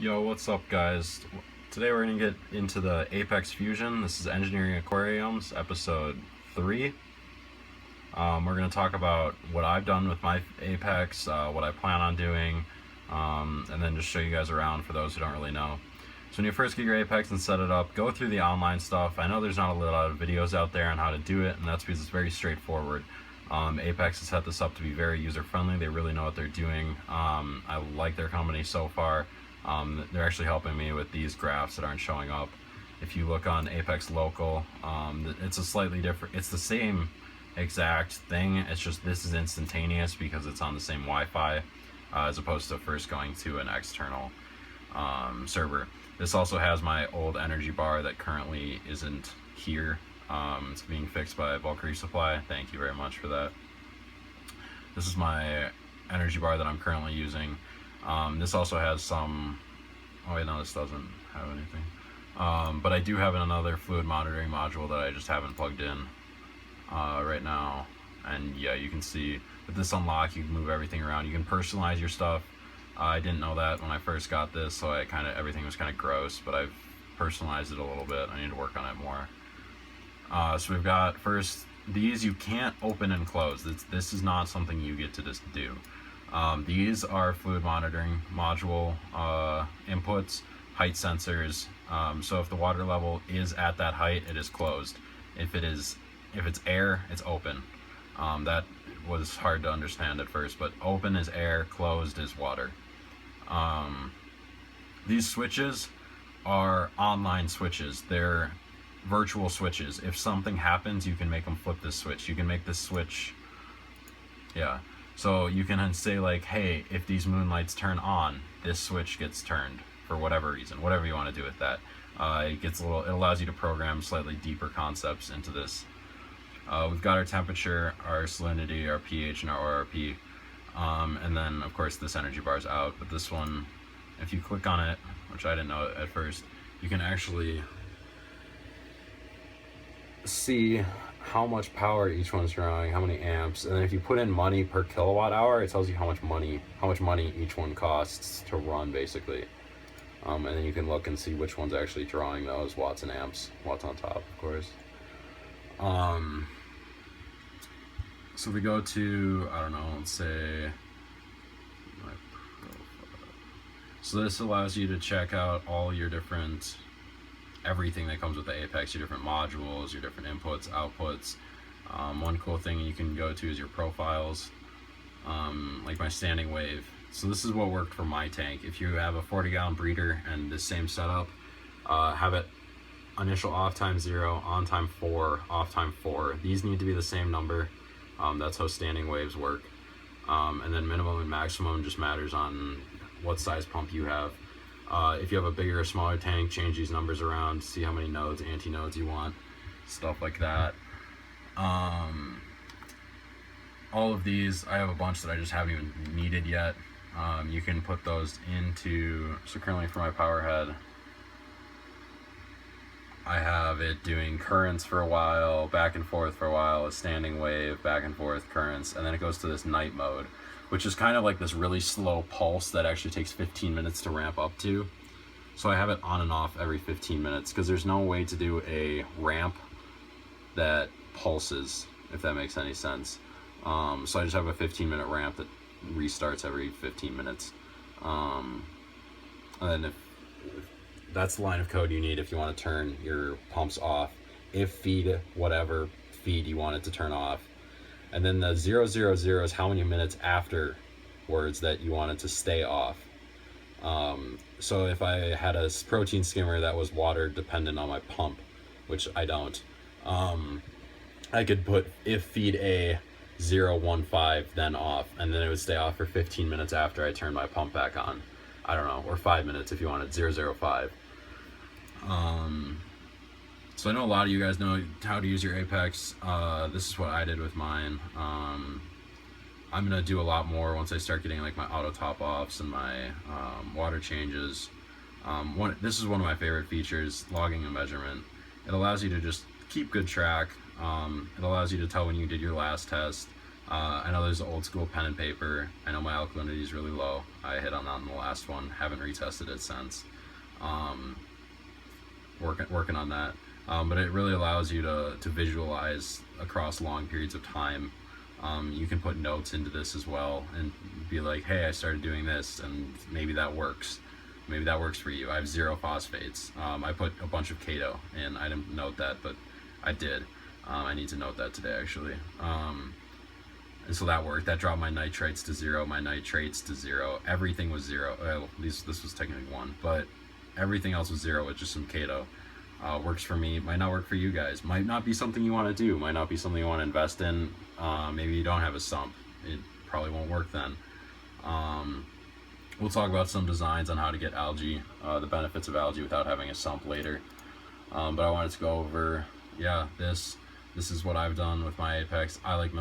Yo, what's up, guys? Today we're going to get into the Apex Fusion. This is Engineering Aquariums, episode 3. We're going to talk about what I've done with my Apex, what I plan on doing, and then just show you guys around for those who don't really know. So when you first get your Apex and set it up, go through the online stuff. I know there's not a lot of videos out there on how to do it, and that's because it's very straightforward. Apex has set this up to be very user-friendly. They really know what they're doing. I like their company so far. They're actually helping me with these graphs that aren't showing up. If you look on Apex Local, it's a slightly different, it's the same exact thing, it's just this is instantaneous because it's on the same Wi-Fi as opposed to first going to an external server. This also has my old energy bar that currently isn't here. It's being fixed by bulk resupply. Thank you very much for that. This is my energy bar that I'm currently using. This also has some, oh wait, no, this doesn't have anything. But I do have another fluid monitoring module that I just haven't plugged in right now. And yeah, you can see with this unlock, you can move everything around. You can personalize your stuff. I didn't know that when I first got this, so everything was kind of gross, but I've personalized it a little bit. I need to work on it more. So we've got first, these you can't open and close. This is not something you get to just do. These are fluid monitoring module inputs, height sensors. So if the water level is at that height, it is closed. If it's air, it's open. That was hard to understand at first, but open is air, closed is water. These switches are online switches. They're virtual switches. If something happens, you can make them flip this switch. You can make this switch, yeah. So you can say like, hey, if these moonlights turn on, this switch gets turned for whatever reason, whatever you want to do with that. It allows you to program slightly deeper concepts into this. We've got our temperature, our salinity, our pH, and our ORP. And then of course this energy bar is out, but this one, if you click on it, which I didn't know at first, you can actually see how much power each one's drawing, how many amps, and then if you put in money per kilowatt hour, it tells you how much money each one costs to run, basically. And then you can look and see which one's actually drawing those watts and amps, watts on top, of course. So we go to, I don't know, let's say my profile. So this allows you to check out all your different, everything that comes with the Apex, your different modules, your different inputs, outputs. One cool thing you can go to is your profiles, like my standing wave. So this is what worked for my tank. If you have a 40-gallon breeder and the same setup, have it initial off time 0, on time 4, off time 4. These need to be the same number. That's how standing waves work. And then minimum and maximum just matters on what size pump you have. If you have a bigger or smaller tank, change these numbers around, see how many nodes, anti-nodes you want, stuff like that. All of these, I have a bunch that I just haven't even needed yet. You can put those into, so currently for my power head, I have it doing currents for a while, back and forth for a while, a standing wave, back and forth currents, and then it goes to this night mode, which is kind of like this really slow pulse that actually takes 15 minutes to ramp up to. So I have it on and off every 15 minutes because there's no way to do a ramp that pulses, if that makes any sense. So I just have a 15-minute ramp that restarts every 15 minutes. And then if that's the line of code you need if you want to turn your pumps off, if feed, whatever feed you want it to turn off. And then the 000 is how many minutes afterwards that you want it to stay off. So if I had a protein skimmer that was water dependent on my pump, which I don't, I could put if feed A 015 then off, and then it would stay off for 15 minutes after I turn my pump back on. I don't know, or 5 minutes if you wanted 005. So I know a lot of you guys know how to use your Apex. This is what I did with mine. I'm gonna do a lot more once I start getting like my auto top offs and my water changes. This is one of my favorite features, logging and measurement. It allows you to just keep good track. It allows you to tell when you did your last test. I know there's an old school pen and paper. I know my alkalinity is really low. I hit on that in the last one. Haven't retested it since. Working on that. But it really allows you to visualize across long periods of time. You can put notes into this as well and be like, hey, I started doing this, and maybe that works. Maybe that works for you. I have 0 phosphates. I put a bunch of Kato, and I didn't note that, but I did. I need to note that today, actually. And so that worked. That dropped my nitrites to 0, my nitrates to 0. Everything was 0. Well, this was technically 1, but everything else was 0 with just some Kato. Works for me. Might not work for you guys. Might not be something you want to do. Might not be something you want to invest in. Maybe you don't have a sump. It probably won't work then. We'll talk about some designs on how to get algae, the benefits of algae without having a sump later. But I wanted to go over, this is what I've done with my Apex. I like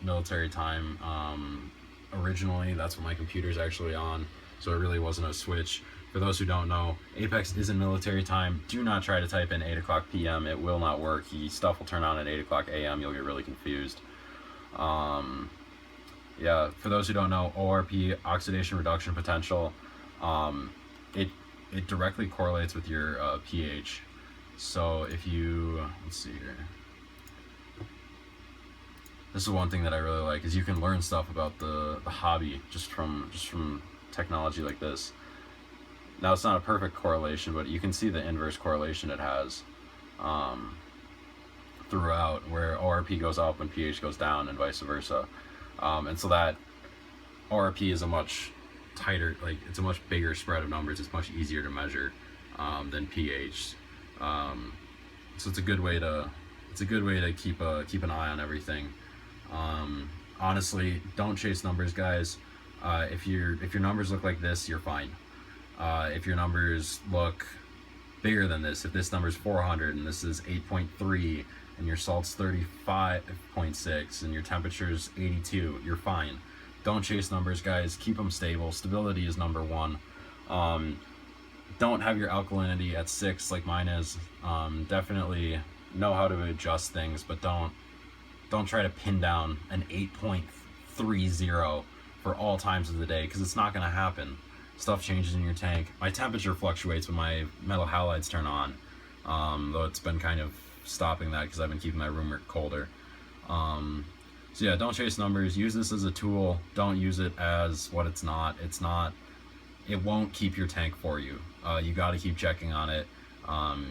military time. Originally, that's what my computer's actually on, so it really wasn't a switch. For those who don't know, Apex is in military time. Do not try to type in 8 o'clock p.m. It will not work. Stuff will turn on at 8 o'clock a.m. You'll get really confused. For those who don't know, ORP, oxidation reduction potential, it directly correlates with your pH. So if you, let's see here. This is one thing that I really like, is you can learn stuff about the hobby just from technology like this. Now, it's not a perfect correlation, but you can see the inverse correlation it has throughout, where ORP goes up when pH goes down and vice versa. And so that ORP is a much tighter, it's a much bigger spread of numbers. It's much easier to measure than pH. So it's a good way to keep an eye on everything. Honestly, don't chase numbers, guys. If your numbers look like this, you're fine. If your numbers look bigger than this, if this number is 400 and this is 8.3 and your salt's 35.6 and your temperature's 82, you're fine. Don't chase numbers, guys. Keep them stable. Stability is number one. Don't have your alkalinity at 6 like mine is. Definitely know how to adjust things, but don't try to pin down an 8.30 for all times of the day, because it's not going to happen. Stuff changes in your tank. My temperature fluctuates when my metal halides turn on, though it's been kind of stopping that because I've been keeping my room colder. So yeah, don't chase numbers. Use this as a tool. Don't use it as what it's not. It won't keep your tank for you. You got to keep checking on it.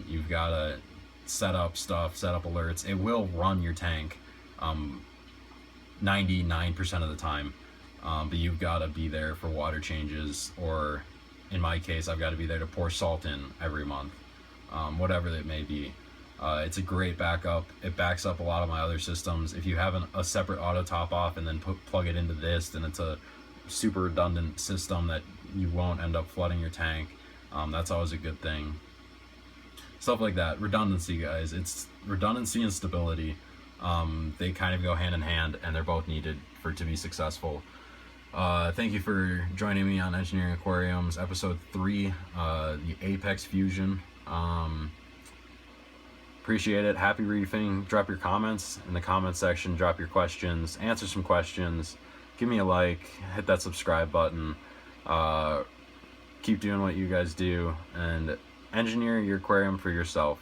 You've got to set up stuff, set up alerts. It will run your tank 99% of the time. But you've got to be there for water changes, or in my case, I've got to be there to pour salt in every month, whatever it may be. It's a great backup. It backs up a lot of my other systems. If you have a separate auto top off and then plug it into this, then it's a super redundant system that you won't end up flooding your tank. That's always a good thing. Stuff like that. Redundancy, guys. It's redundancy and stability. They kind of go hand in hand, and they're both needed for it to be successful. Thank you for joining me on Engineering Aquariums, episode 3, the Apex Fusion. Appreciate it. Happy reefing. Drop your comments in the comment section. Drop your questions. Answer some questions. Give me a like. Hit that subscribe button. Keep doing what you guys do, and engineer your aquarium for yourself.